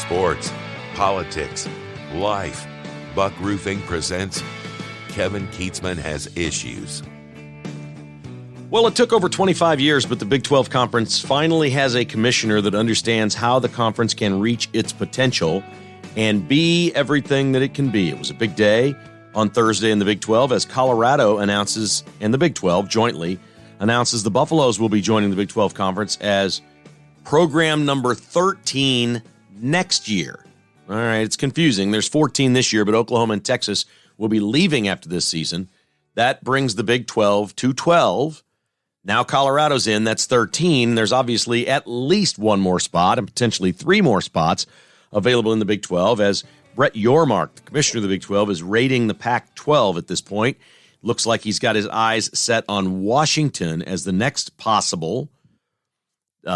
sports, politics, life. Buck Roofing presents Kevin Keatsman Has Issues. Well, it took over 25 years, but the Big 12 Conference finally has a commissioner that understands how the conference can reach its potential and be everything that it can be. It was a big day on Thursday in the Big 12 as Colorado announces, and the Big 12 jointly announces the Buffaloes will be joining the Big 12 Conference as program number 13 next year. All right, it's confusing. There's 14 this year, but Oklahoma and Texas will be leaving after this season. That brings the Big 12 to 12. Now Colorado's in, that's 13. There's obviously at least one more spot and potentially three more spots available in the Big 12 as Brett Yormark, the commissioner of the Big 12, is rating the Pac-12 at this point. Looks like he's got his eyes set on Washington as the next possible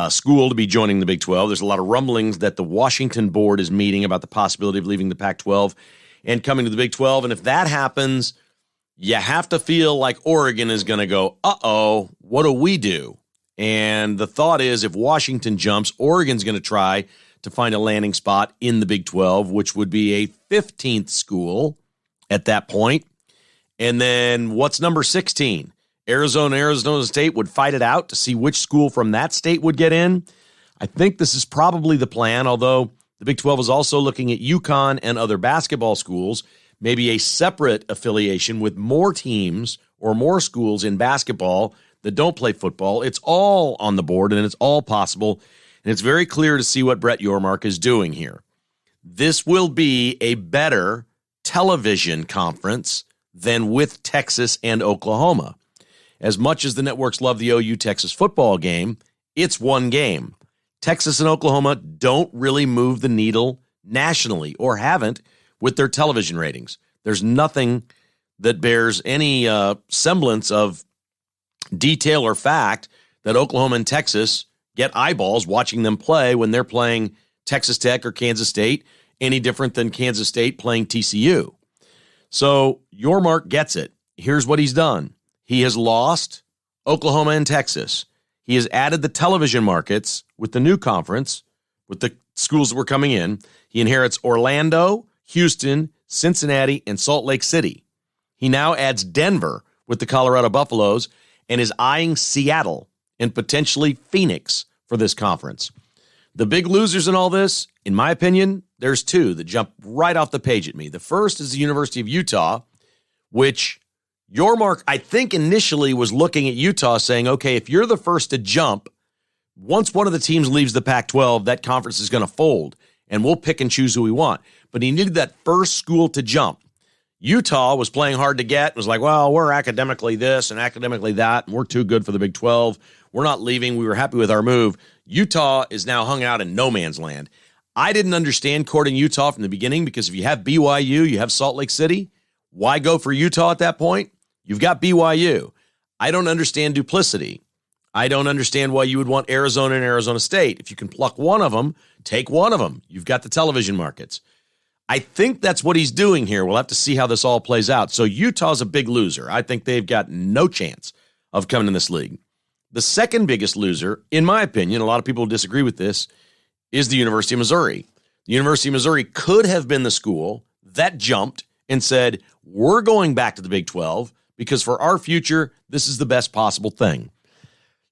school to be joining the Big 12. There's a lot of rumblings that the Washington board is meeting about the possibility of leaving the Pac-12 and coming to the Big 12. And if that happens, you have to feel like Oregon is going to go, what do we do? And the thought is if Washington jumps, Oregon's going to try to find a landing spot in the Big 12, which would be a 15th school at that point. And then what's number 16? Arizona State would fight it out to see which school from that state would get in. I think this is probably the plan, although the Big 12 is also looking at UConn and other basketball schools, maybe a separate affiliation with more teams or more schools in basketball that don't play football. It's all on the board, and it's all possible. And it's very clear to see what Brett Yormark is doing here. This will be a better television conference than with Texas and Oklahoma. As much as the networks love the OU Texas football game, it's one game. Texas and Oklahoma don't really move the needle nationally or haven't with their television ratings. There's nothing that bears any semblance of detail or fact that Oklahoma and Texas get eyeballs watching them play when they're playing Texas Tech or Kansas State, any different than Kansas State playing TCU. So Yormark gets it. Here's what he's done. He has lost Oklahoma and Texas. He has added the television markets with the new conference, with the schools that were coming in. He inherits Orlando, Houston, Cincinnati, and Salt Lake City. He now adds Denver with the Colorado Buffaloes and is eyeing Seattle and potentially Phoenix for this conference. The big losers in all this, in my opinion, there's two that jump right off the page at me. The first is the University of Utah, which Yormark, I think, initially was looking at Utah saying, okay, if you're the first to jump, once one of the teams leaves the Pac-12, that conference is going to fold, and we'll pick and choose who we want. But he needed that first school to jump. Utah was playing hard to get. It was like, well, we're academically this and academically that, and we're too good for the Big 12. We're not leaving. We were happy with our move. Utah is now hung out in no man's land. I didn't understand courting Utah from the beginning because if you have BYU, you have Salt Lake City. Why go for Utah at that point? You've got BYU. I don't understand duplicity. I don't understand why you would want Arizona and Arizona State. If you can pluck one of them, take one of them. You've got the television markets. I think that's what he's doing here. We'll have to see how this all plays out. So Utah's a big loser. I think they've got no chance of coming in this league. The second biggest loser, in my opinion, a lot of people disagree with this, is the University of Missouri. The University of Missouri could have been the school that jumped and said, we're going back to the Big 12 because for our future, this is the best possible thing.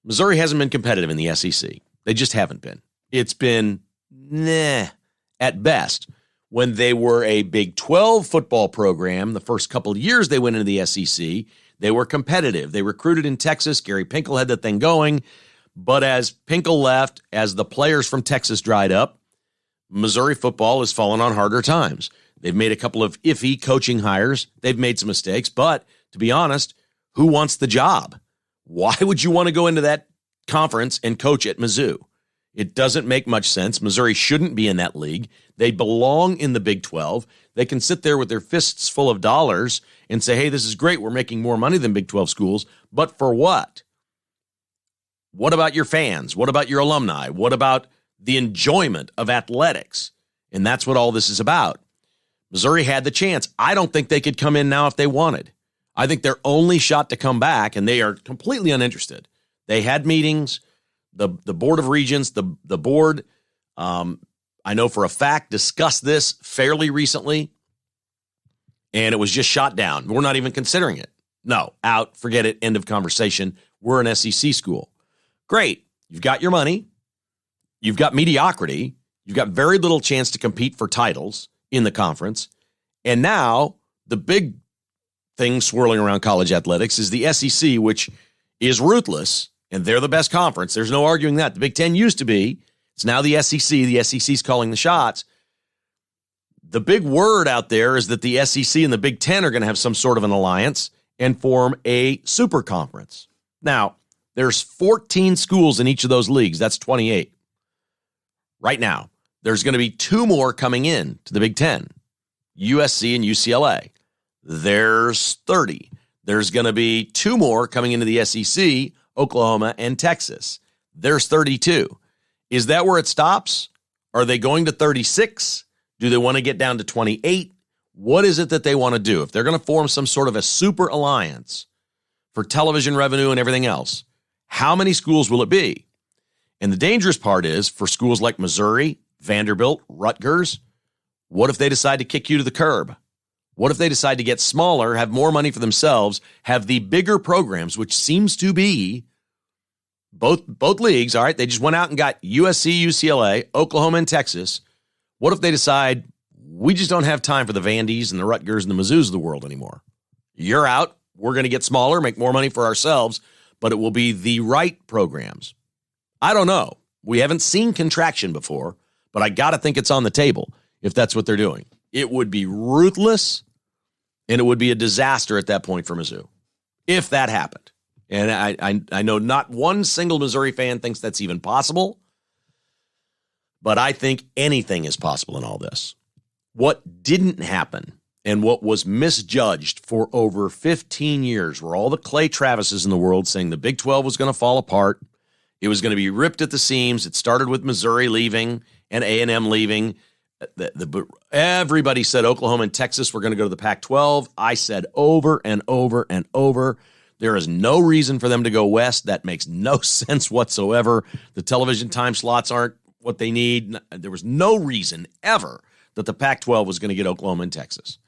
Missouri hasn't been competitive in the SEC. They just haven't been. It's been at best. When they were a Big 12 football program, the first couple of years they went into the SEC, they were competitive. They recruited in Texas. Gary Pinkel had the thing going. But as Pinkel left, as the players from Texas dried up, Missouri football has fallen on harder times. They've made a couple of iffy coaching hires. They've made some mistakes. But to be honest, who wants the job? Why would you want to go into that conference and coach at Mizzou? It doesn't make much sense. Missouri shouldn't be in that league. They belong in the Big 12. They can sit there with their fists full of dollars and say, hey, this is great. We're making more money than Big 12 schools. But for what? What about your fans? What about your alumni? What about the enjoyment of athletics? And that's what all this is about. Missouri had the chance. I don't think they could come in now if they wanted. I think their only shot to come back, and they are completely uninterested. They had meetings. The Board of Regents, the board I know for a fact, discussed this fairly recently, and it was just shot down. We're not even considering it. No, out, forget it, end of conversation. We're an SEC school. Great. You've got your money. You've got mediocrity. You've got very little chance to compete for titles in the conference. And now the big thing swirling around college athletics is the SEC, which is ruthless, and they're the best conference. There's no arguing that. The Big Ten used to be. It's now the SEC. The SEC's calling the shots. The big word out there is that the SEC and the Big Ten are going to have some sort of an alliance and form a super conference. Now, there's 14 schools in each of those leagues. That's 28. Right now, there's going to be 2 more coming in to the Big Ten, USC and UCLA. There's 30. There's going to be 2 more coming into the SEC, Oklahoma and Texas. There's 32. Is that where it stops? Are they going to 36? Do they want to get down to 28? What is it that they want to do? If they're going to form some sort of a super alliance for television revenue and everything else, how many schools will it be? And the dangerous part is for schools like Missouri, Vanderbilt, Rutgers, what if they decide to kick you to the curb? What if they decide to get smaller, have more money for themselves, have the bigger programs, which seems to be both leagues, all right? They just went out and got USC, UCLA, Oklahoma, and Texas. What if they decide we just don't have time for the Vandies and the Rutgers and the Mizzous of the world anymore? You're out. We're going to get smaller, make more money for ourselves, but it will be the right programs. I don't know. We haven't seen contraction before, but I got to think it's on the table if that's what they're doing. It would be ruthless, and it would be a disaster at that point for Mizzou if that happened. And I know not one single Missouri fan thinks that's even possible, but I think anything is possible in all this. What didn't happen and what was misjudged for over 15 years were all the Clay Travises in the world saying the Big 12 was going to fall apart. It was going to be ripped at the seams. It started with Missouri leaving and A&M leaving. Everybody said Oklahoma and Texas were going to go to the Pac-12. I said over and over and over, there is no reason for them to go west. That makes no sense whatsoever. The television time slots aren't what they need. There was no reason ever that the Pac-12 was going to get Oklahoma and Texas.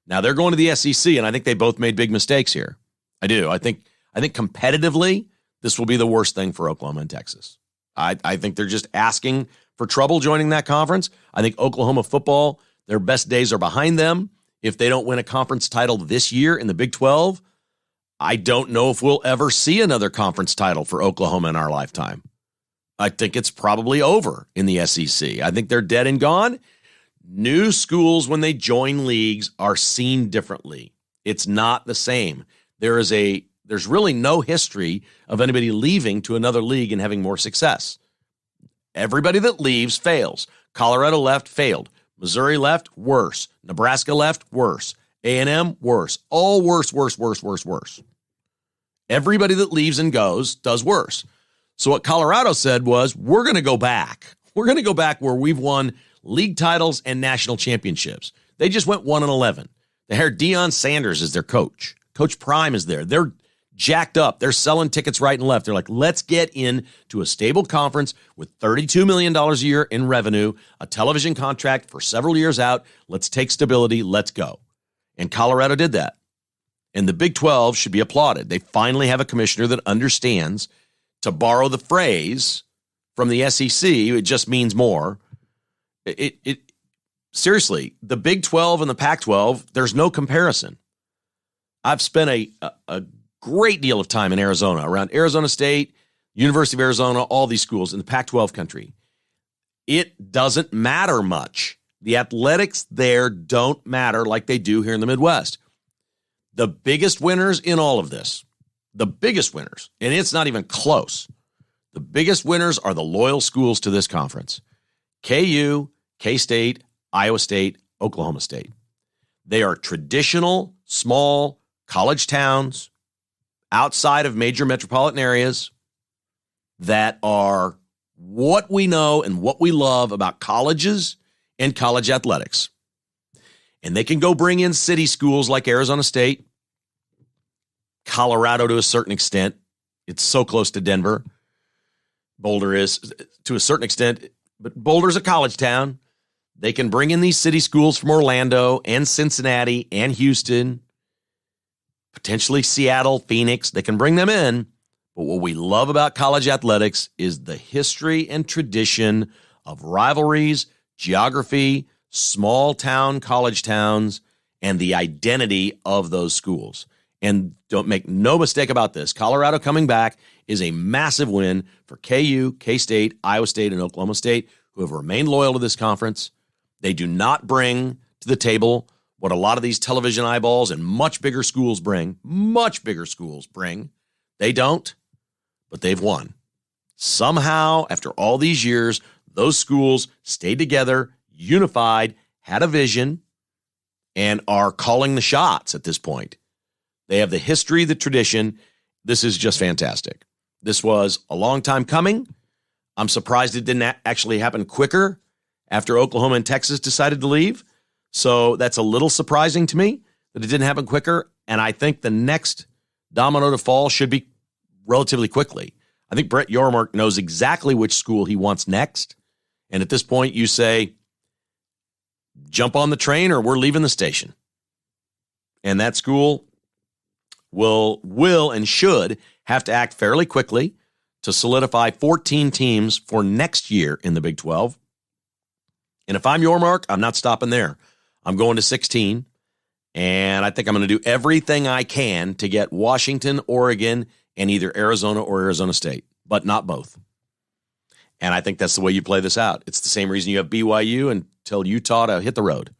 Now they're going to the SEC, and I think they both made big mistakes here. I do. I think competitively, this will be the worst thing for Oklahoma and Texas. I think they're just asking for trouble joining that conference. I think Oklahoma football, their best days are behind them. If they don't win a conference title this year in the Big 12, I don't know if we'll ever see another conference title for Oklahoma in our lifetime. I think it's probably over in the SEC. I think they're dead and gone. New schools, when they join leagues, are seen differently. It's not the same. There's really no history of anybody leaving to another league and having more success. Everybody that leaves fails. Colorado left, failed. Missouri left, worse. Nebraska left, worse. A&M, worse. All worse, worse, worse, worse, worse. Everybody that leaves and goes does worse. So what Colorado said was, we're going to go back. We're going to go back where we've won league titles and national championships. They just went 1-11. They hired Deion Sanders as their coach. Coach Prime is there. They're jacked up. They're selling tickets right and left. They're like, let's get into a stable conference with $32 million a year in revenue, a television contract for several years out. Let's take stability. Let's go. And Colorado did that. And the Big 12 should be applauded. They finally have a commissioner that understands, to borrow the phrase from the SEC, it just means more. Seriously, the Big 12 and the Pac-12, there's no comparison. I've spent a great deal of time in Arizona, around Arizona State, University of Arizona, all these schools in the Pac-12 country. It doesn't matter much. The athletics there don't matter like they do here in the Midwest. The biggest winners in all of this, the biggest winners, and it's not even close, the biggest winners are the loyal schools to this conference. KU, K-State, Iowa State, Oklahoma State. They are traditional, small college towns outside of major metropolitan areas that are what we know and what we love about colleges and college athletics. And they can go bring in city schools like Arizona State, Colorado to a certain extent. It's so close to Denver. Boulder is to a certain extent, but Boulder's a college town. They can bring in these city schools from Orlando and Cincinnati and Houston, potentially Seattle, Phoenix. They can bring them in. But what we love about college athletics is the history and tradition of rivalries, geography, small town college towns, and the identity of those schools. And don't make no mistake about this. Colorado coming back is a massive win for KU, K-State, Iowa State, and Oklahoma State, who have remained loyal to this conference. They do not bring to the table what a lot of these television eyeballs and much bigger schools bring. They don't, but they've won. Somehow, after all these years, those schools stayed together, unified, had a vision, and are calling the shots at this point. They have the history, the tradition. This is just fantastic. This was a long time coming. I'm surprised it didn't actually happen quicker after Oklahoma and Texas decided to leave. So that's a little surprising to me that it didn't happen quicker. And I think the next domino to fall should be relatively quickly. I think Brett Yormark knows exactly which school he wants next. And at this point, you say, jump on the train or we're leaving the station. And that school will and should have to act fairly quickly to solidify 14 teams for next year in the Big 12. And if I'm Yormark, I'm not stopping there. I'm going to 16, and I think I'm going to do everything I can to get Washington, Oregon, and either Arizona or Arizona State, but not both. And I think that's the way you play this out. It's the same reason you have BYU until Utah to hit the road.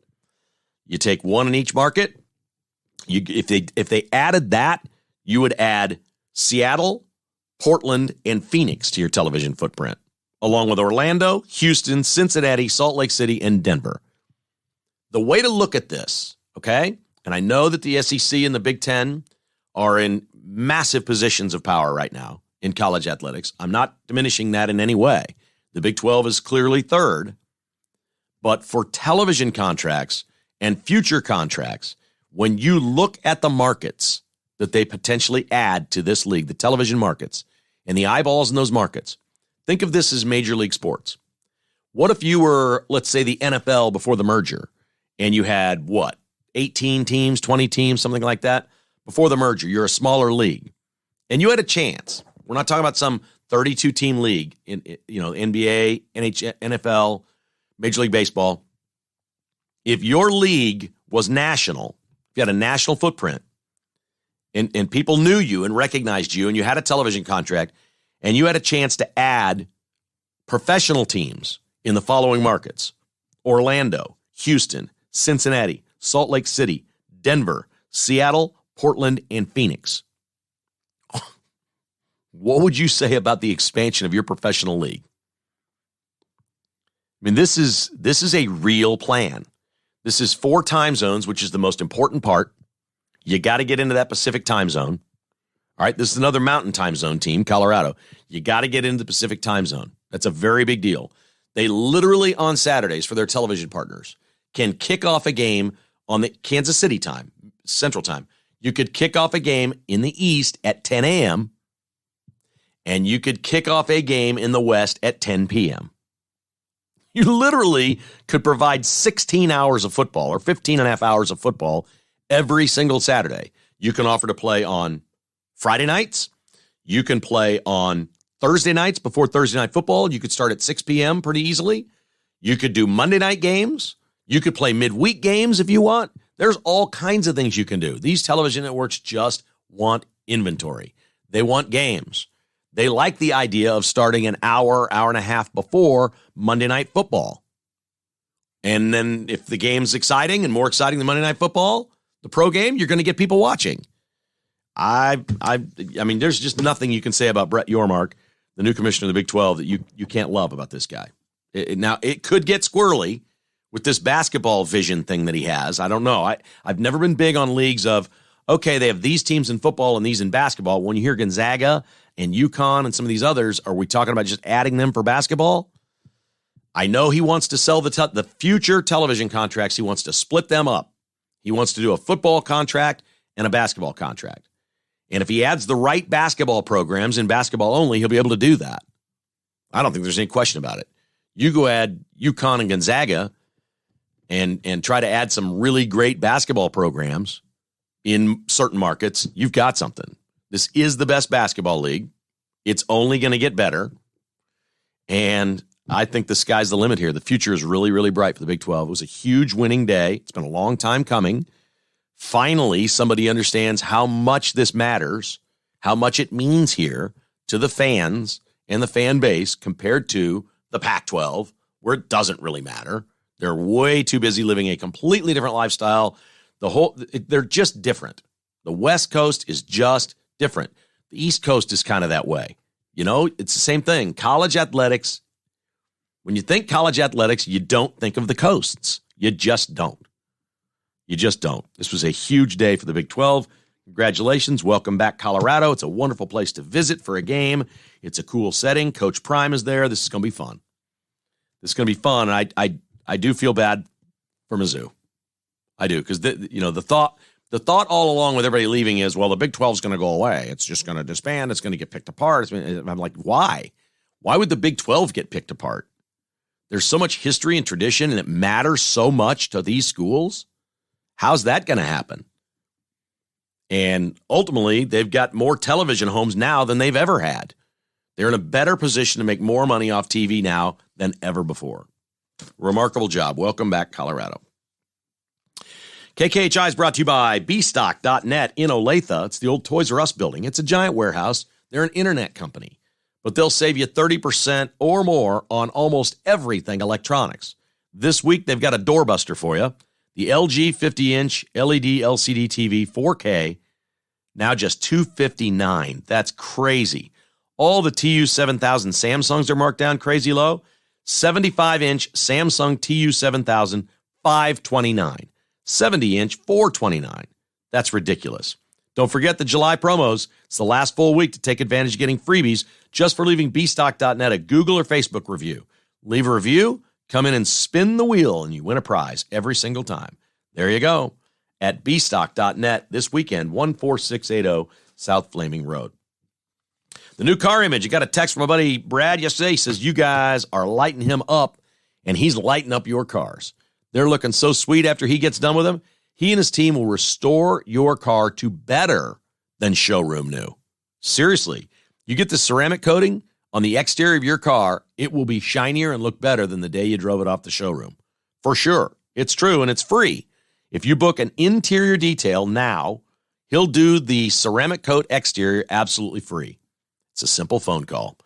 You take one in each market. If they added that, you would add Seattle, Portland, and Phoenix to your television footprint, along with Orlando, Houston, Cincinnati, Salt Lake City, and Denver. The way to look at this, okay, and I know that the SEC and the Big Ten are in massive positions of power right now in college athletics. I'm not diminishing that in any way. The Big 12 is clearly third. But for television contracts and future contracts, when you look at the markets that they potentially add to this league, the television markets, and the eyeballs in those markets, think of this as major league sports. What if you were, let's say, the NFL before the merger, and you had, 18 teams, 20 teams, something like that? Before the merger, you're a smaller league, and you had a chance. We're not talking about some 32-team league in NBA, NFL, Major League Baseball. If your league was national, if you had a national footprint, and people knew you and recognized you, and you had a television contract, and you had a chance to add professional teams in the following markets: Orlando, Houston, Cincinnati, Salt Lake City, Denver, Seattle, Portland, and Phoenix. What would you say about the expansion of your professional league? I mean, this is a real plan. This is 4 time zones, which is the most important part. You got to get into that Pacific time zone. All right, this is another mountain time zone team, Colorado. You got to get into the Pacific time zone. That's a very big deal. They literally on Saturdays for their television partners can kick off a game on the Kansas City time, Central time. You could kick off a game in the East at 10 a.m., and you could kick off a game in the West at 10 p.m. You literally could provide 16 hours of football or 15 and a half hours of football every single Saturday. You can offer to play on Friday nights. You can play on Thursday nights before Thursday Night Football. You could start at 6 p.m. pretty easily. You could do Monday night games. You could play midweek games if you want. There's all kinds of things you can do. These television networks just want inventory. They want games. They like the idea of starting an hour and a half before Monday Night Football. And then if the game's exciting and more exciting than Monday Night Football, the pro game, you're going to get people watching. I mean, there's just nothing you can say about Brett Yormark, the new commissioner of the Big 12, that you can't love about this guy. Now, it could get squirrely with this basketball vision thing that he has. I don't know. I've never been big on leagues of, okay, they have these teams in football and these in basketball. When you hear Gonzaga and UConn and some of these others, are we talking about just adding them for basketball? I know he wants to sell the future television contracts. He wants to split them up. He wants to do a football contract and a basketball contract. And if he adds the right basketball programs in basketball only, he'll be able to do that. I don't think there's any question about it. You go add UConn and Gonzaga and try to add some really great basketball programs in certain markets, you've got something. This is the best basketball league. It's only going to get better. And I think the sky's the limit here. The future is really, really bright for the Big 12. It was a huge winning day. It's been a long time coming. Finally, somebody understands how much this matters, how much it means here to the fans and the fan base compared to the Pac-12, where it doesn't really matter. They're way too busy living a completely different lifestyle. They're just different. The West Coast is just different. The East Coast is kind of that way. It's the same thing. College athletics, when you think college athletics, you don't think of the coasts. You just don't. You just don't. This was a huge day for the Big 12. Congratulations. Welcome back, Colorado. It's a wonderful place to visit for a game. It's a cool setting. Coach Prime is there. This is going to be fun. This is going to be fun. And I do feel bad for Mizzou. I do, because the thought all along with everybody leaving is, well, the Big 12 is going to go away. It's just going to disband. It's going to get picked apart. I'm like, why? Why would the Big 12 get picked apart? There's so much history and tradition, and it matters so much to these schools. How's that going to happen? And ultimately, they've got more television homes now than they've ever had. They're in a better position to make more money off TV now than ever before. Remarkable job. Welcome back, Colorado. KKHI is brought to you by bstock.net in Olathe. It's the old Toys R Us building. It's a giant warehouse. They're an internet company, but they'll save you 30% or more on almost everything electronics. This week, they've got a doorbuster for you. The LG 50-inch LED LCD TV 4K, now just $259. That's crazy. All the TU7000 Samsungs are marked down crazy low. 75-inch Samsung TU7000, $529. 70-inch, $429. That's ridiculous. Don't forget the July promos. It's the last full week to take advantage of getting freebies just for leaving bstock.net a Google or Facebook review. Leave a review, come in and spin the wheel, and you win a prize every single time. There you go. At bstock.net this weekend, 14680 South Flaming Road. The new car image. You got a text from my buddy Brad yesterday. He says, you guys are lighting him up, and he's lighting up your cars. They're looking so sweet after he gets done with them. He and his team will restore your car to better than showroom new. Seriously, you get the ceramic coating on the exterior of your car, it will be shinier and look better than the day you drove it off the showroom. For sure. It's true, and it's free. If you book an interior detail now, he'll do the ceramic coat exterior absolutely free. It's a simple phone call.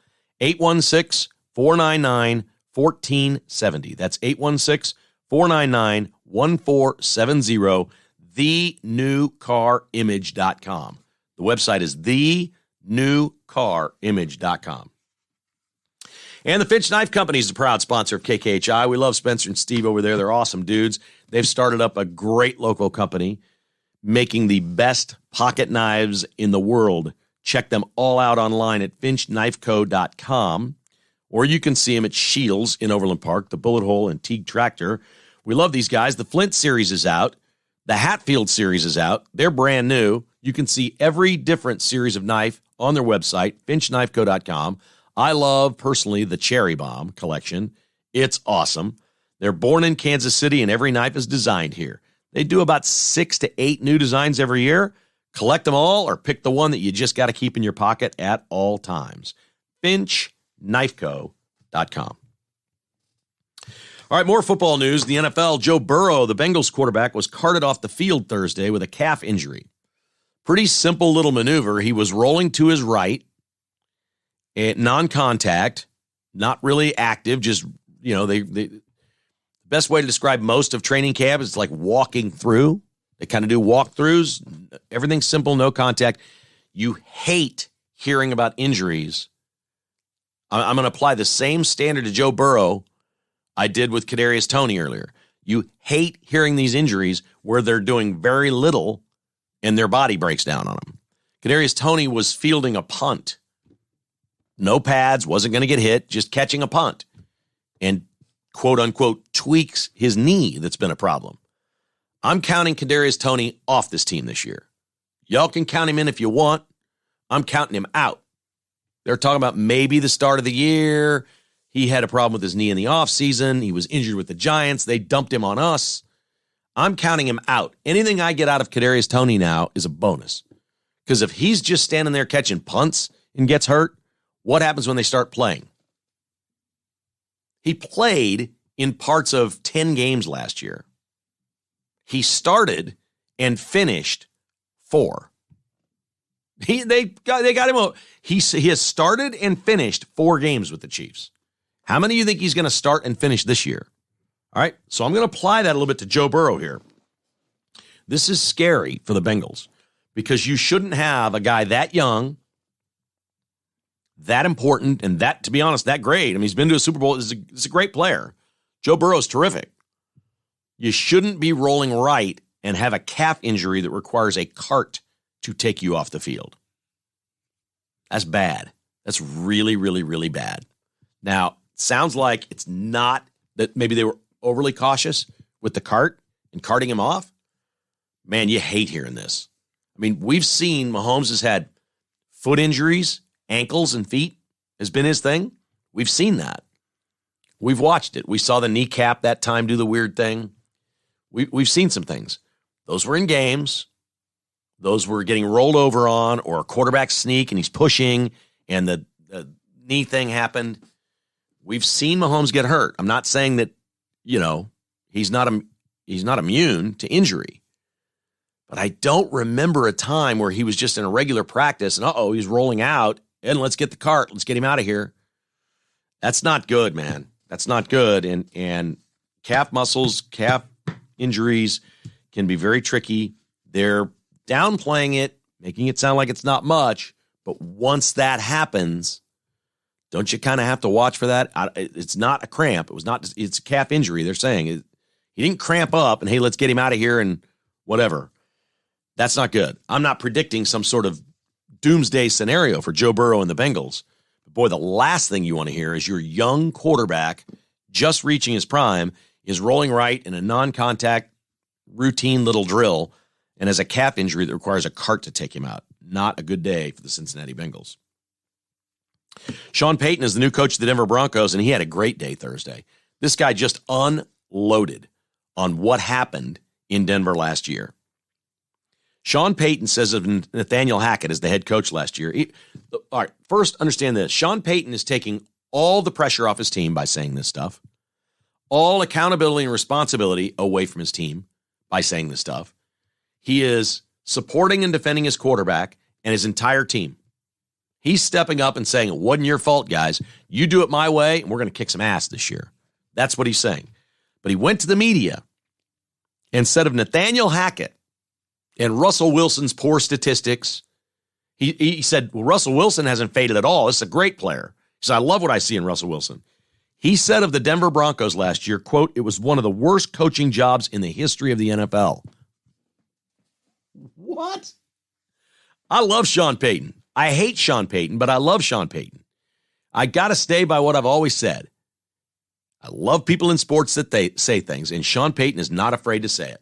816-499-1470. That's 816-499-1470. TheNewCarImage.com. The website is TheNewCarImage.com. And the Finch Knife Company is a proud sponsor of KKHI. We love Spencer and Steve over there. They're awesome dudes. They've started up a great local company making the best pocket knives in the world. Check them all out online at FinchKnifeCo.com, or you can see them at Shields in Overland Park, the Bullet Hole and Teague Tractor. We love these guys. The Flint series is out. The Hatfield series is out. They're brand new. You can see every different series of knife on their website, FinchKnifeCo.com. I love, personally, the Cherry Bomb collection. It's awesome. They're born in Kansas City, and every knife is designed here. They do about 6 to 8 new designs every year. Collect them all or pick the one that you just got to keep in your pocket at all times. FinchKnifeCo.com. All right, more football news. The NFL, Joe Burrow, the Bengals quarterback, was carted off the field Thursday with a calf injury. Pretty simple little maneuver. He was rolling to his right, non-contact, not really active, just, the best way to describe most of training camp is like walking through. They kind of do walkthroughs. Everything's simple, no contact. You hate hearing about injuries. I'm going to apply the same standard to Joe Burrow I did with Kadarius Toney earlier. You hate hearing these injuries where they're doing very little and their body breaks down on them. Kadarius Toney was fielding a punt. No pads, wasn't going to get hit, just catching a punt. And quote-unquote tweaks his knee that's been a problem. I'm counting Kadarius Toney off this team this year. Y'all can count him in if you want. I'm counting him out. They're talking about maybe the start of the year. He had a problem with his knee in the offseason. He was injured with the Giants. They dumped him on us. I'm counting him out. Anything I get out of Kadarius Toney now is a bonus. Because if he's just standing there catching punts and gets hurt, what happens when they start playing? He played in parts of 10 games last year. He started and finished 4. They got him. He has started and finished 4 games with the Chiefs. How many do you think he's going to start and finish this year? All right, so I'm going to apply that a little bit to Joe Burrow here. This is scary for the Bengals because you shouldn't have a guy that young, that important, and that, to be honest, that great. I mean, he's been to a Super Bowl. He's a great player. Joe Burrow's terrific. You shouldn't be rolling right and have a calf injury that requires a cart to take you off the field. That's bad. That's really, really, really bad. Now, it sounds like it's not that maybe they were overly cautious with the cart and carting him off. Man, you hate hearing this. I mean, we've seen Mahomes has had foot injuries, ankles and feet has been his thing. We've seen that. We've watched it. We saw the kneecap that time do the weird thing. We've seen some things. Those were in games. Those were getting rolled over on or a quarterback sneak and he's pushing and the knee thing happened. We've seen Mahomes get hurt. I'm not saying that, he's not immune to injury. But I don't remember a time where he was just in a regular practice and, he's rolling out and let's get the cart. Let's get him out of here. That's not good, man. That's not good. And calf muscles, calf injuries can be very tricky. They're downplaying it, making it sound like it's not much. But once that happens, don't you kind of have to watch for that? It's not a cramp. It's a calf injury. They're saying he didn't cramp up and, hey, let's get him out of here and whatever. That's not good. I'm not predicting some sort of doomsday scenario for Joe Burrow and the Bengals. But boy, the last thing you want to hear is your young quarterback just reaching his prime is rolling right in a non-contact routine little drill and has a calf injury that requires a cart to take him out. Not a good day for the Cincinnati Bengals. Sean Payton is the new coach of the Denver Broncos, and he had a great day Thursday. This guy just unloaded on what happened in Denver last year. Sean Payton says of Nathaniel Hackett as the head coach last year. All right, first understand this. Sean Payton is taking all the pressure off his team by saying this stuff. All accountability and responsibility away from his team by saying this stuff. He is supporting and defending his quarterback and his entire team. He's stepping up and saying, it wasn't your fault, guys. You do it my way, and we're going to kick some ass this year. That's what he's saying. But he went to the media and said of Nathaniel Hackett and Russell Wilson's poor statistics, he said, well, Russell Wilson hasn't faded at all. This is a great player. He said, I love what I see in Russell Wilson. He said of the Denver Broncos last year, quote, it was one of the worst coaching jobs in the history of the NFL. What? I love Sean Payton. I hate Sean Payton, but I love Sean Payton. I got to stay by what I've always said. I love people in sports that they say things, and Sean Payton is not afraid to say it.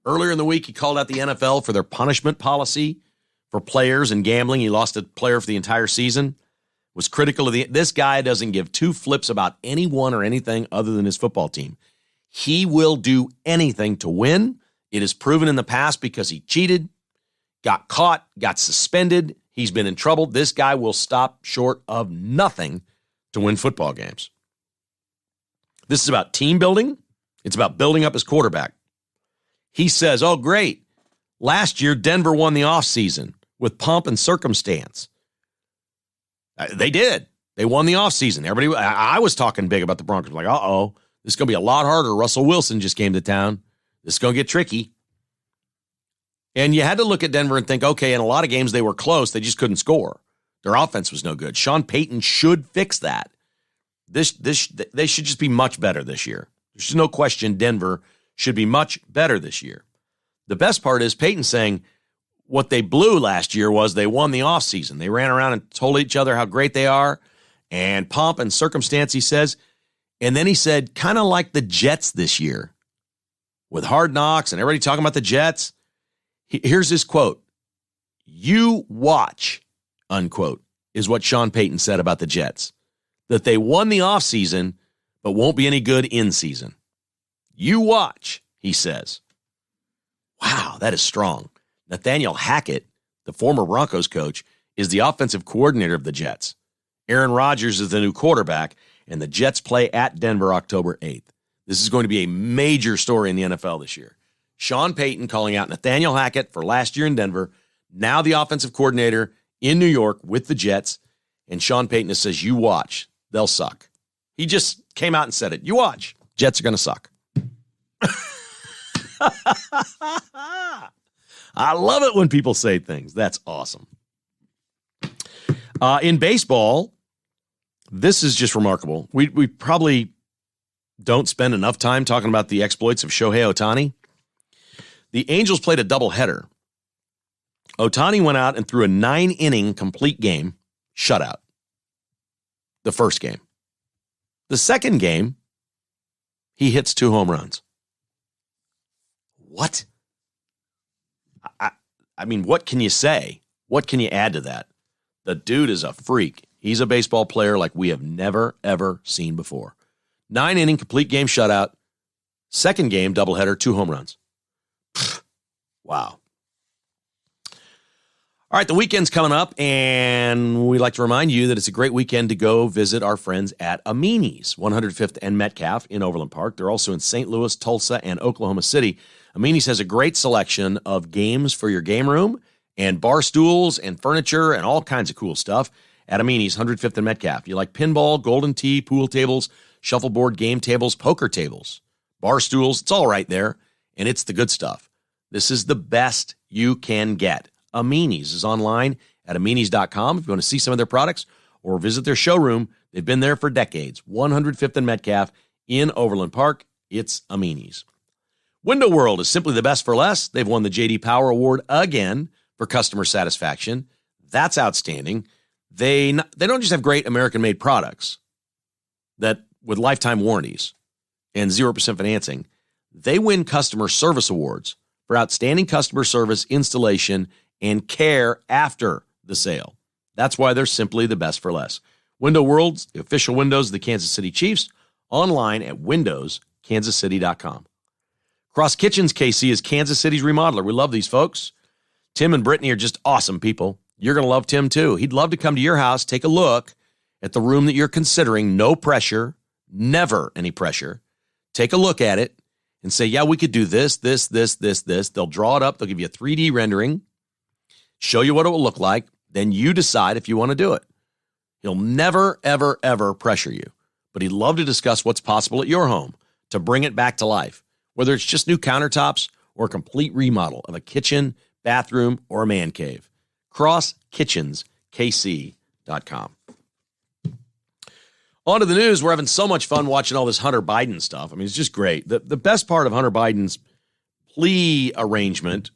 Earlier in the week, he called out the NFL for their punishment policy for players and gambling. He lost a player for the entire season. Was critical of this guy doesn't give two flips about anyone or anything other than his football team. He will do anything to win. It is proven in the past because he cheated, got caught, got suspended. He's been in trouble. This guy will stop short of nothing to win football games. This is about team building. It's about building up his quarterback. He says, oh, great. Last year, Denver won the offseason with pomp and circumstance. They did. They won the offseason. Everybody, I was talking big about the Broncos. Like, this is going to be a lot harder. Russell Wilson just came to town. This is going to get tricky. And you had to look at Denver and think, okay, in a lot of games they were close. They just couldn't score. Their offense was no good. Sean Payton should fix that. They should just be much better this year. There's no question Denver should be much better this year. The best part is Payton saying what they blew last year was they won the offseason. They ran around and told each other how great they are and pomp and circumstance, he says. And then he said, kind of like the Jets this year with Hard Knocks and everybody talking about the Jets. Here's his quote. You watch, unquote, is what Sean Payton said about the Jets. that they won the offseason but won't be any good in season. You watch, he says. Wow, that is strong. Nathaniel Hackett, the former Broncos coach, is the offensive coordinator of the Jets. Aaron Rodgers is the new quarterback, and the Jets play at Denver October 8th. This is going to be a major story in the NFL this year. Sean Payton calling out Nathaniel Hackett for last year in Denver, now the offensive coordinator in New York with the Jets, and Sean Payton says, you watch, they'll suck. He just came out and said it. You watch, Jets are going to suck. I love it when people say things. That's awesome. In baseball, this is just remarkable. We probably don't spend enough time talking about the exploits of Shohei Ohtani. The Angels played a doubleheader. Ohtani went out and threw a 9-inning complete game shutout. The first game. The second game, he hits 2 home runs. What? I mean, what can you say? What can you add to that? The dude is a freak. He's a baseball player like we have never, ever seen before. 9-inning complete game shutout. Second game, doubleheader, 2 home runs. Pfft, wow. All right, the weekend's coming up, and we'd like to remind you that it's a great weekend to go visit our friends at Amini's, 105th and Metcalf in Overland Park. They're also in St. Louis, Tulsa, and Oklahoma City. Amini's has a great selection of games for your game room and bar stools and furniture and all kinds of cool stuff at Amini's, 105th and Metcalf. You like pinball, golden tee, pool tables, shuffleboard game tables, poker tables, bar stools. It's all right there, and it's the good stuff. This is the best you can get. Amini's is online at aminis.com if you want to see some of their products or visit their showroom. They've been there for decades. 105th and Metcalf in Overland Park. It's Amini's. Window World is simply the best for less. They've won the J.D. Power Award again for customer satisfaction. That's outstanding. They don't just have great American-made products that with lifetime warranties and 0% financing. They win customer service awards for outstanding customer service, installation, and care after the sale. That's why they're simply the best for less. Window World's the official windows of the Kansas City Chiefs, online at windowskansascity.com. Cross Kitchens KC is Kansas City's remodeler. We love these folks. Tim and Brittany are just awesome people. You're going to love Tim too. He'd love to come to your house, take a look at the room that you're considering. No pressure, never any pressure. Take a look at it and say, yeah, we could do this, this, this, this, this. They'll draw it up. They'll give you a 3D rendering, show you what it will look like. Then you decide if you want to do it. He'll never, ever, ever pressure you, but he'd love to discuss what's possible at your home to bring it back to life, whether it's just new countertops or a complete remodel of a kitchen, bathroom, or a man cave. CrossKitchensKC.com. On to the news. We're having so much fun watching all this Hunter Biden stuff. I mean, it's just great. The best part of Hunter Biden's plea arrangement,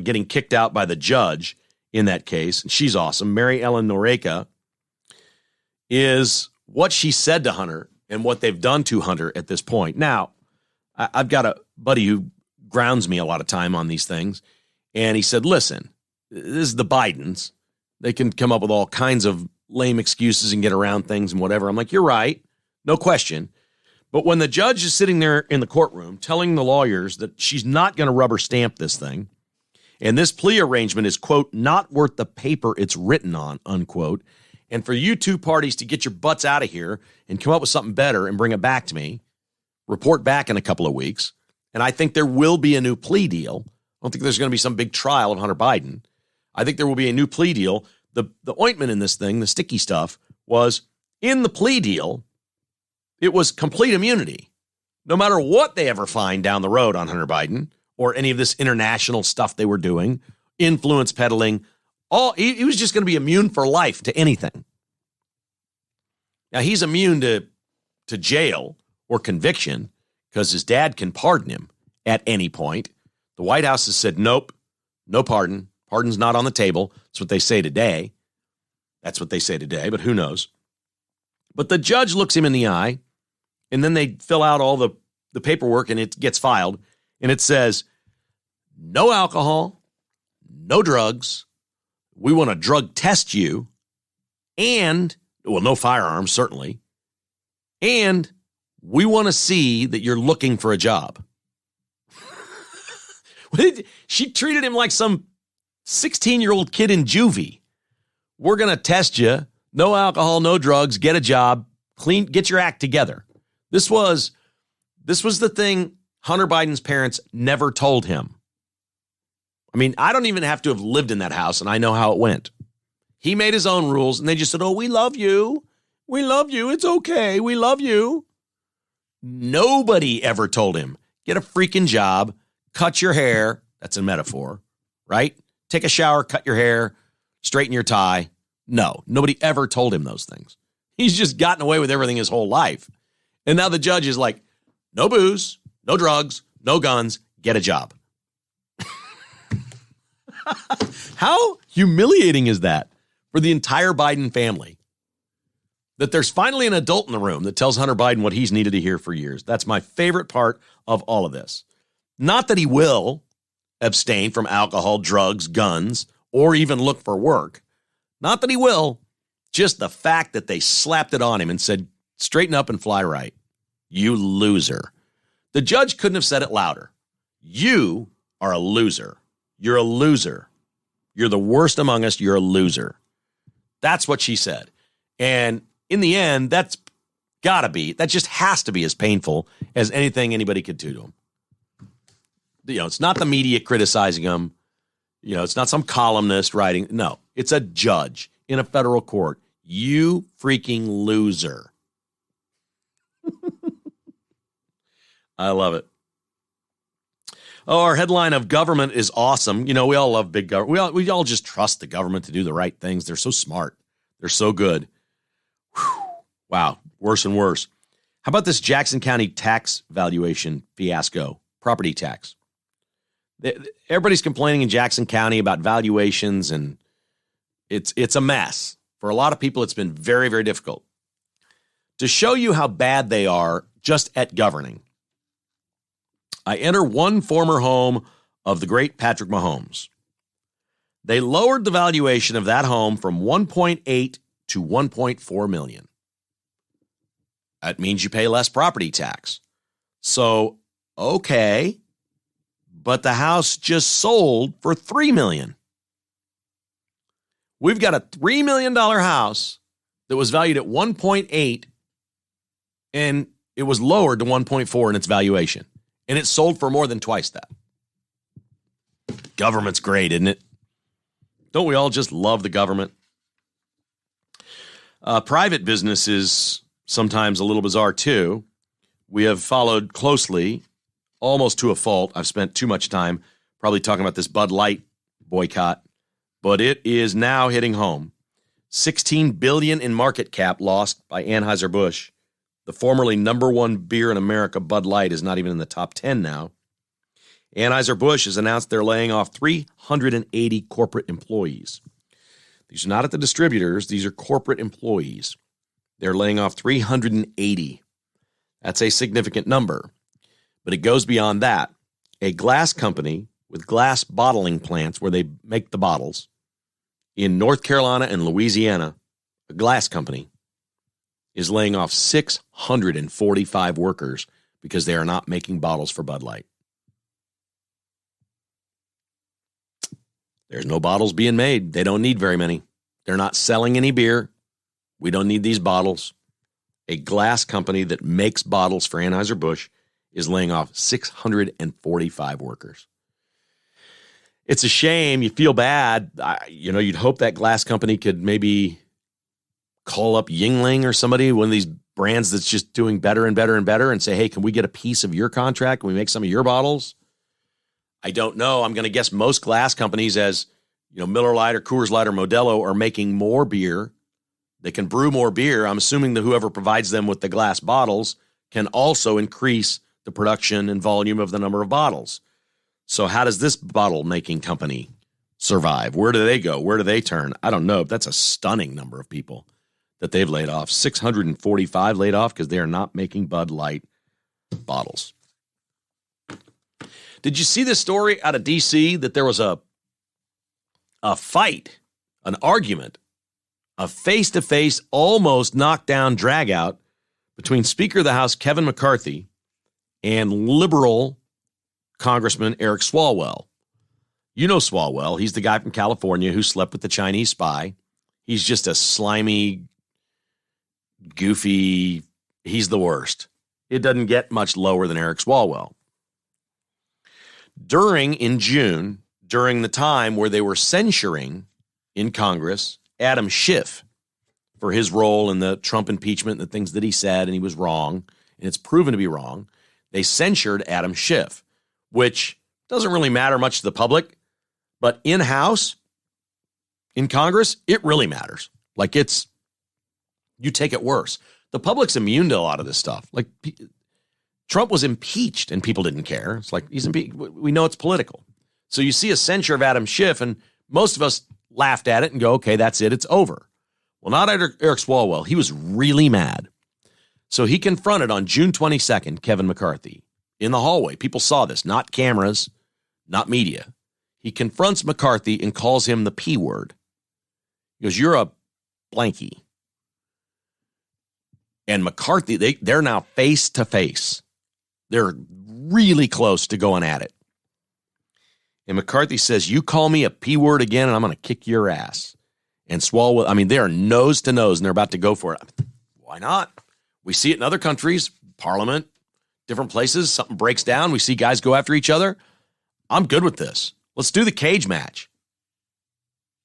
getting kicked out by the judge in that case, and she's awesome, Mary Ellen Noreika, is what she said to Hunter and what they've done to Hunter at this point. Now, I've got a buddy who grounds me a lot of time on these things, and he said, listen, this is the Bidens. They can come up with all kinds of lame excuses and get around things and whatever. I'm like, you're right, no question. But when the judge is sitting there in the courtroom telling the lawyers that she's not going to rubber stamp this thing, and this plea arrangement is, quote, not worth the paper it's written on, unquote, and for you two parties to get your butts out of here and come up with something better and bring it back to me, report back in a couple of weeks, and I think there will be a new plea deal. I don't think there's going to be some big trial of Hunter Biden. I think there will be a new plea deal. The ointment in this thing, the sticky stuff, was in the plea deal, it was complete immunity. No matter what they ever find down the road on Hunter Biden or any of this international stuff they were doing, influence peddling, he was just going to be immune for life to anything. Now, he's immune to jail or conviction because his dad can pardon him at any point. The White House has said, nope, no pardon. Pardon's not on the table. That's what they say today. But who knows? But the judge looks him in the eye, and then they fill out all the paperwork, and it gets filed, and it says, no alcohol, no drugs. We want to drug test you, and Well, no firearms, certainly. And we want to see that you're looking for a job. She treated him like some 16-year-old kid in juvie. We're going to test you. No alcohol, no drugs, get a job, clean, get your act together. This was the thing Hunter Biden's parents never told him. I mean, I don't even have to have lived in that house, and I know how it went. He made his own rules, and they just said, oh, we love you. We love you. It's okay. We love you. Nobody ever told him, get a freaking job, cut your hair. That's a metaphor, right? Take a shower, cut your hair, straighten your tie. No, nobody ever told him those things. He's just gotten away with everything his whole life. And now the judge is like, no booze, no drugs, no guns, get a job. How humiliating is that for the entire Biden family? That there's finally an adult in the room that tells Hunter Biden what he's needed to hear for years. That's my favorite part of all of this. Not that he will abstain from alcohol, drugs, guns, or even look for work. Not that he will. Just the fact that they slapped it on him and said, straighten up and fly right. You loser. The judge couldn't have said it louder. You are a loser. You're a loser. You're the worst among us. You're a loser. That's what she said. And in the end, that just has to be as painful as anything anybody could do to him. It's not the media criticizing him. It's not some columnist writing. No, it's a judge in a federal court. You freaking loser. I love it. Oh, our headline of government is awesome. We all love big government. We all just trust the government to do the right things. They're so smart. They're so good. Whew. Wow. Worse and worse. How about this Jackson County tax valuation fiasco? Property tax. Everybody's complaining in Jackson County about valuations, and it's a mess. For a lot of people, it's been very, very difficult. To show you how bad they are just at governing, I enter one former home of the great Patrick Mahomes. They lowered the valuation of that home from 1.8 to 1.4 million. That means you pay less property tax. So, okay, but the house just sold for $3 million. We've got a $3 million house that was valued at 1.8, and it was lowered to 1.4 in its valuation. And it sold for more than twice that. Government's great, isn't it? Don't we all just love the government? Private business is sometimes a little bizarre, too. We have followed closely, almost to a fault. I've spent too much time probably talking about this Bud Light boycott, but it is now hitting home. $16 billion in market cap lost by Anheuser-Busch. The formerly number one beer in America, Bud Light, is not even in the top 10 now. Anheuser-Busch has announced they're laying off 380 corporate employees. These are not at the distributors. These are corporate employees. They're laying off 380. That's a significant number. But it goes beyond that. A glass company with glass bottling plants where they make the bottles in North Carolina and Louisiana, a glass company, is laying off 645 workers because they are not making bottles for Bud Light. There's no bottles being made. They don't need very many. They're not selling any beer. We don't need these bottles. A glass company that makes bottles for Anheuser-Busch is laying off 645 workers. It's a shame. You feel bad. You'd hope that glass company could maybe call up Yingling or somebody, one of these brands that's just doing better and better and better, and say, hey, can we get a piece of your contract? Can we make some of your bottles? I don't know. I'm going to guess most glass companies, as Miller Lite or Coors Light or Modelo, are making more beer. They can brew more beer. I'm assuming that whoever provides them with the glass bottles can also increase the production and volume of the number of bottles. So how does this bottle making company survive? Where do they go? Where do they turn? I don't know. That's a stunning number of people that they've laid off. 645 laid off because they are not making Bud Light bottles. Did you see this story out of D.C. that there was a fight, an argument A face-to-face, almost knockdown dragout between Speaker of the House Kevin McCarthy and liberal Congressman Eric Swalwell. You know Swalwell. He's the guy from California who slept with the Chinese spy. He's just a slimy, goofy, he's the worst. It doesn't get much lower than Eric Swalwell. In June, during the time where they were censuring in Congress Adam Schiff for his role in the Trump impeachment and the things that he said, and he was wrong, and it's proven to be wrong, they censured Adam Schiff, which doesn't really matter much to the public, but in-house, in Congress, it really matters. Like you take it worse. The public's immune to a lot of this stuff. Like Trump was impeached and people didn't care. It's like he's impeached. We know it's political. So you see a censure of Adam Schiff and most of us laughed at it and go, okay, that's it. It's over. Well, not Eric Swalwell. He was really mad. So he confronted on June 22nd, Kevin McCarthy in the hallway. People saw this, not cameras, not media. He confronts McCarthy and calls him the P word. He goes, you're a blankie. And McCarthy, they're now face to face. They're really close to going at it. And McCarthy says, you call me a P word again and I'm going to kick your ass. And Swalwell, they are nose to nose and they're about to go for it. Why not? We see it in other countries, parliament, different places. Something breaks down. We see guys go after each other. I'm good with this. Let's do the cage match.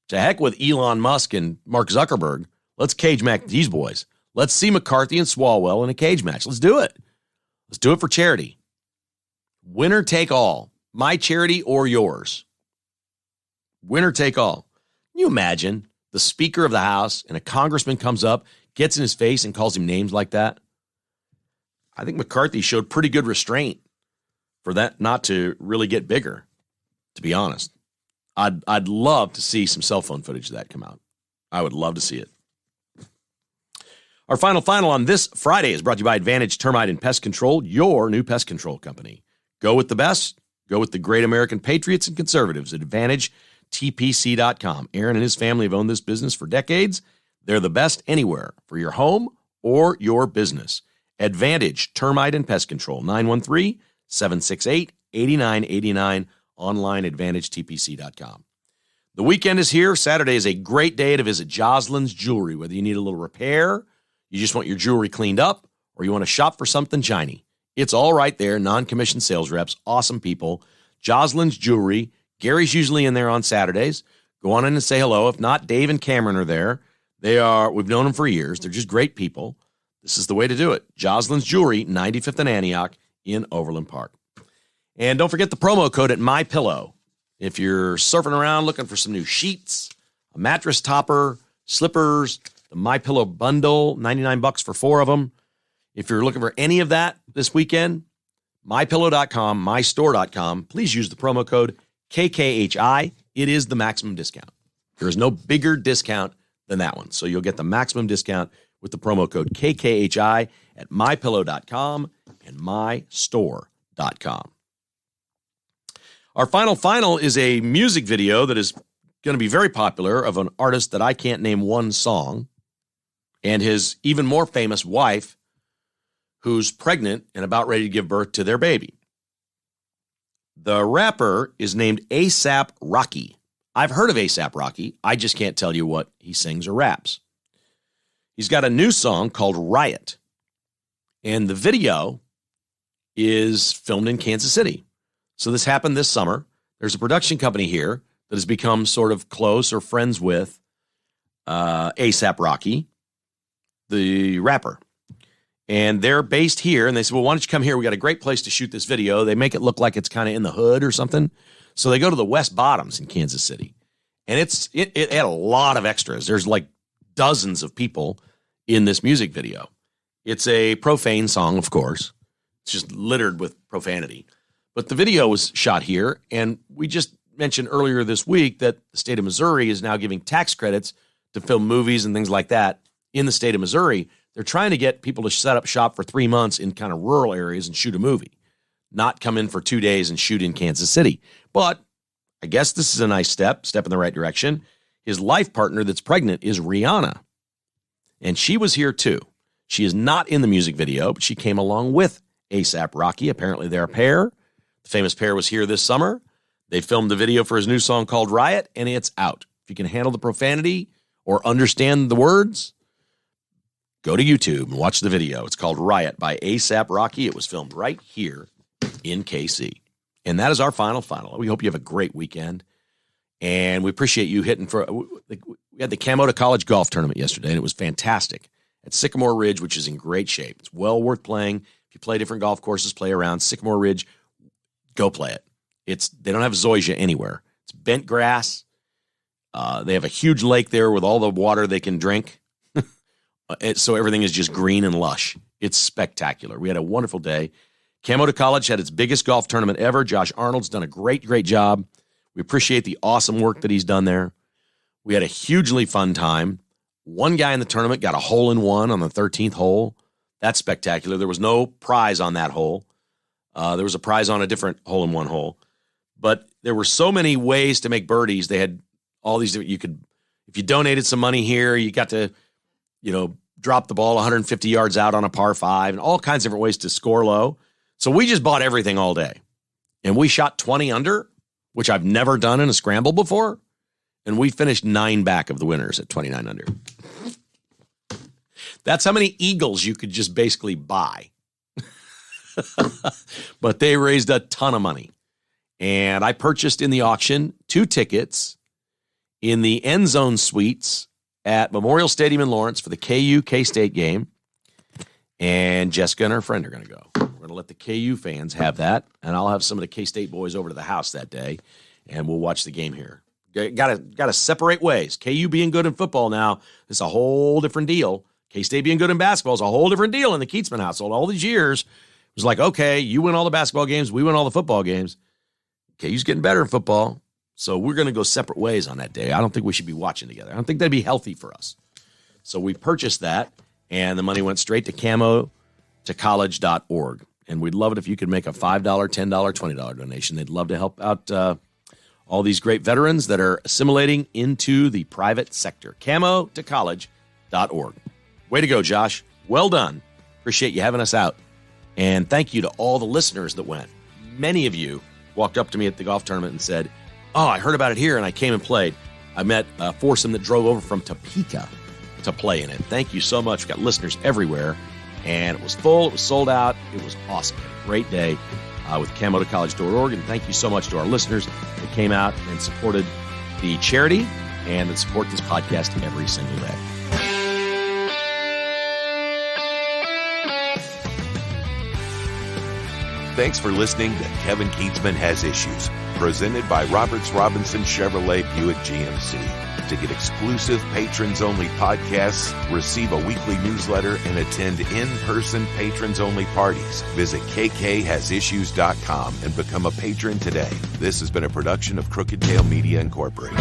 To heck with Elon Musk and Mark Zuckerberg. Let's cage match these boys. Let's see McCarthy and Swalwell in a cage match. Let's do it. Let's do it for charity. Winner take all. My charity or yours. Winner take all. Can you imagine the Speaker of the House and a congressman comes up, gets in his face and calls him names like that? I think McCarthy showed pretty good restraint for that not to really get bigger, to be honest. I'd love to see some cell phone footage of that come out. I would love to see it. Our final on this Friday is brought to you by Advantage Termite and Pest Control, your new pest control company. Go with the best. Go with the great American patriots and conservatives at AdvantageTPC.com. Aaron and his family have owned this business for decades. They're the best anywhere for your home or your business. Advantage Termite and Pest Control, 913-768-8989. Online, AdvantageTPC.com. The weekend is here. Saturday is a great day to visit Jocelyn's Jewelry. Whether you need a little repair, you just want your jewelry cleaned up, or you want to shop for something shiny, it's all right there. Non-commissioned sales reps, awesome people. Jocelyn's Jewelry. Gary's usually in there on Saturdays. Go on in and say hello. If not, Dave and Cameron are there. We've known them for years. They're just great people. This is the way to do it. Jocelyn's Jewelry, 95th and Antioch in Overland Park. And don't forget the promo code at MyPillow. If you're surfing around looking for some new sheets, a mattress topper, slippers, the MyPillow bundle, $99 for 4 of them. If you're looking for any of that this weekend, MyPillow.com, MyStore.com, please use the promo code KKHI. It is the maximum discount. There is no bigger discount than that one. So you'll get the maximum discount with the promo code KKHI at MyPillow.com and MyStore.com. Our final is a music video that is going to be very popular of an artist that I can't name one song and his even more famous wife who's pregnant and about ready to give birth to their baby. The rapper is named A$AP Rocky. I've heard of A$AP Rocky. I just can't tell you what he sings or raps. He's got a new song called Riot, and the video is filmed in Kansas City. So this happened this summer. There's a production company here that has become sort of close or friends with A$AP Rocky, the rapper. And they're based here, and they said, well, why don't you come here? We got a great place to shoot this video. They make it look like it's kind of in the hood or something. So they go to the West Bottoms in Kansas City. And it had a lot of extras. There's like dozens of people in this music video. It's a profane song, of course. It's just littered with profanity. But the video was shot here, and we just mentioned earlier this week that the state of Missouri is now giving tax credits to film movies and things like that in the state of Missouri. They're trying to get people to set up shop for 3 months in kind of rural areas and shoot a movie, not come in for 2 days and shoot in Kansas City. But I guess this is a nice step in the right direction. His life partner that's pregnant is Rihanna. And she was here too. She is not in the music video, but she came along with A$AP Rocky. Apparently they're a pair. The famous pair was here this summer. They filmed the video for his new song called Riot, and it's out. If you can handle the profanity or understand the words, go to YouTube and watch the video. It's called Riot by A$AP Rocky. It was filmed right here in KC. And that is our final. We hope you have a great weekend. And we appreciate you hitting for, we had the Camo to College golf tournament yesterday, and it was fantastic at Sycamore Ridge, which is in great shape. It's well worth playing. If you play different golf courses, play around Sycamore Ridge, go play it. They don't have zoysia anywhere. It's bent grass. They have a huge lake there with all the water they can drink. So everything is just green and lush. It's spectacular. We had a wonderful day. Camo to College had its biggest golf tournament ever. Josh Arnold's done a great job. We appreciate the awesome work that he's done there. We had a hugely fun time. One guy in the tournament got a hole-in-one on the 13th hole. That's spectacular. There was no prize on that hole. There was a prize on a different hole-in-one hole. But there were so many ways to make birdies. They had all these different, if you donated some money here, you got to, drop the ball 150 yards out on a par 5 and all kinds of different ways to score low. So we just bought everything all day. And we shot 20 under, which I've never done in a scramble before. And we finished 9 back of the winners at 29 under. That's how many eagles you could just basically buy. But they raised a ton of money. And I purchased in the auction 2 tickets in the end zone suites at Memorial Stadium in Lawrence for the KU K-State game. And Jessica and her friend are going to go. We're going to let the KU fans have that. And I'll have some of the K-State boys over to the house that day. And we'll watch the game here. Got to separate ways. KU being good in football now is a whole different deal. K-State being good in basketball is a whole different deal in the Keatsman household. All these years, it was like, okay, you win all the basketball games, we win all the football games. KU's getting better in football, so we're going to go separate ways on that day. I don't think we should be watching together. I don't think that'd be healthy for us. So we purchased that, and the money went straight to camotocollege.org. And we'd love it if you could make a $5, $10, $20 donation. They'd love to help out all these great veterans that are assimilating into the private sector. camotocollege.org. Way to go, Josh. Well done. Appreciate you having us out. And thank you to all the listeners that went. Many of you walked up to me at the golf tournament and said, oh, I heard about it here, and I came and played. I met a foursome that drove over from Topeka to play in it. Thank you so much. We've got listeners everywhere. And it was full. It was sold out. It was awesome. A great day with camotocollege.org. And thank you so much to our listeners that came out and supported the charity and that support this podcast every single day. Thanks for listening to Kevin Keatsman Has Issues, presented by Roberts Robinson Chevrolet Buick GMC. To get exclusive patrons-only podcasts, receive a weekly newsletter, and attend in-person patrons-only parties, visit kkhasissues.com and become a patron today. This has been a production of Crooked Tail Media Incorporated.